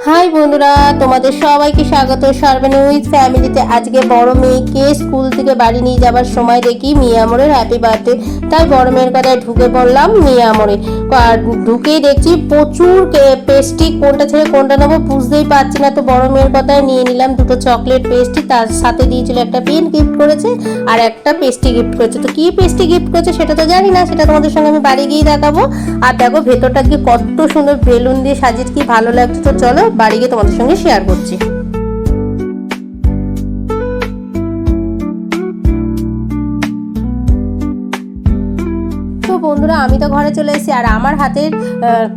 High বন্ধুরা, তোমাদের সবাইকে স্বাগত সর্বাণী উইথ ফ্যামিলিতে। আজকে বড় মেয়েকে স্কুল থেকে বাড়ি নিয়ে যাবার সময় দেখি মিয়ামরের হ্যাপি বার্থডে, তাই বড় মেয়ের কথায় ঢুকে পড়লাম মিয়ামরে। আর ঢুকেই দেখছি প্রচুর পেস্ট্রি, কোনটা ছেড়ে কোনটা নেবো বুঝতেই পারছি না, তো বড় মেয়ের কথায় নিয়ে নিলাম দুটো চকলেট পেস্ট্রি। তার সাথে দিয়েছিল একটা পেন গিফট করেছে আর একটা পেস্ট্রি গিফট করেছে। তো কি পেস্ট্রি গিফট করেছে সেটা তো জানি না, সেটা তোমাদের সঙ্গে আমি বাড়ি গিয়ে দেখাবো। আর দেখো ভেতরটা কি কত সুন্দর বেলুন দিয়ে সাজিয়েছে, কি ভালো লাগছে। তো চলো বাড়ি গিয়ে তোমাদের সঙ্গে শেয়ার করছি। তো বন্ধুরা, আমি তো ঘরে চলে এসেছি আর আমার হাতের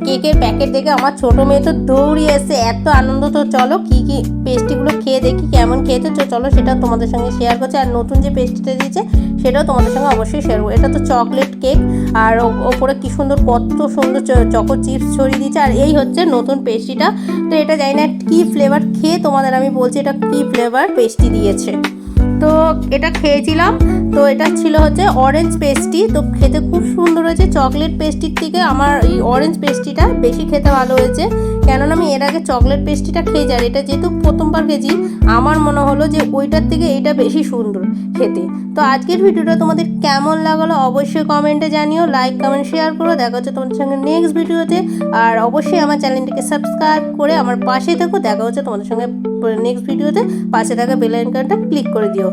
কেকের প্যাকেট দেখে আমার ছোট মেয়ে তো দৌড়িয়ে এসে এত আনন্দ। তো চলো কি কি পেস্ট্রিগুলো খেয়ে দেখি কেমন খেয়েছে। তো চলো সেটাও তোমাদের সঙ্গে শেয়ার করছি। আর নতুন যে পেস্ট্রিটা দিয়েছে সেটাও তোমাদের সঙ্গে অবশ্যই শেয়ার করবো। এটা তো চকলেট কেক আর ওপরে কি সুন্দর কত সুন্দর চকো চিপস ছড়িয়ে দিয়েছে। আর এই হচ্ছে নতুন পেস্ট্রিটা। তো এটা জানি না কি ফ্লেভার, খেয়ে তোমাদের আমি বলছি এটা কি ফ্লেভার পেস্ট্রি দিয়েছে। তো এটা খেয়েছিলাম, তো এটা ছিল হচ্ছে অরেঞ্জ পেস্ট্রি। তো খেতে খুব সুন্দর হয়েছে। চকলেট পেস্ট্রির থেকে আমার এই অরেঞ্জ পেস্ট্রিটা বেশি খেতে ভালো হয়েছে, কেননা আমি এর আগে চকলেট পেস্ট্রিটা খেয়েছি আর এটা যেহেতু প্রথমবার খেয়েছি আমার মনে হলো যে ওইটার থেকে এইটা বেশি সুন্দর খেতে। তো আজকের ভিডিওটা তোমাদের কেমন লাগলো অবশ্যই কমেন্টে জানিও, লাইক কমেন্ট শেয়ার করো। দেখা হচ্ছে তোমাদের সঙ্গে নেক্সট ভিডিওতে। আর অবশ্যই আমার চ্যানেলটিকে সাবস্ক্রাইব করে আমার পাশে থেকো। দেখা হচ্ছে তোমাদের সঙ্গে নেক্সট ভিডিওতে। পাশে থাকা বেল আইকনটা ক্লিক করে দিও।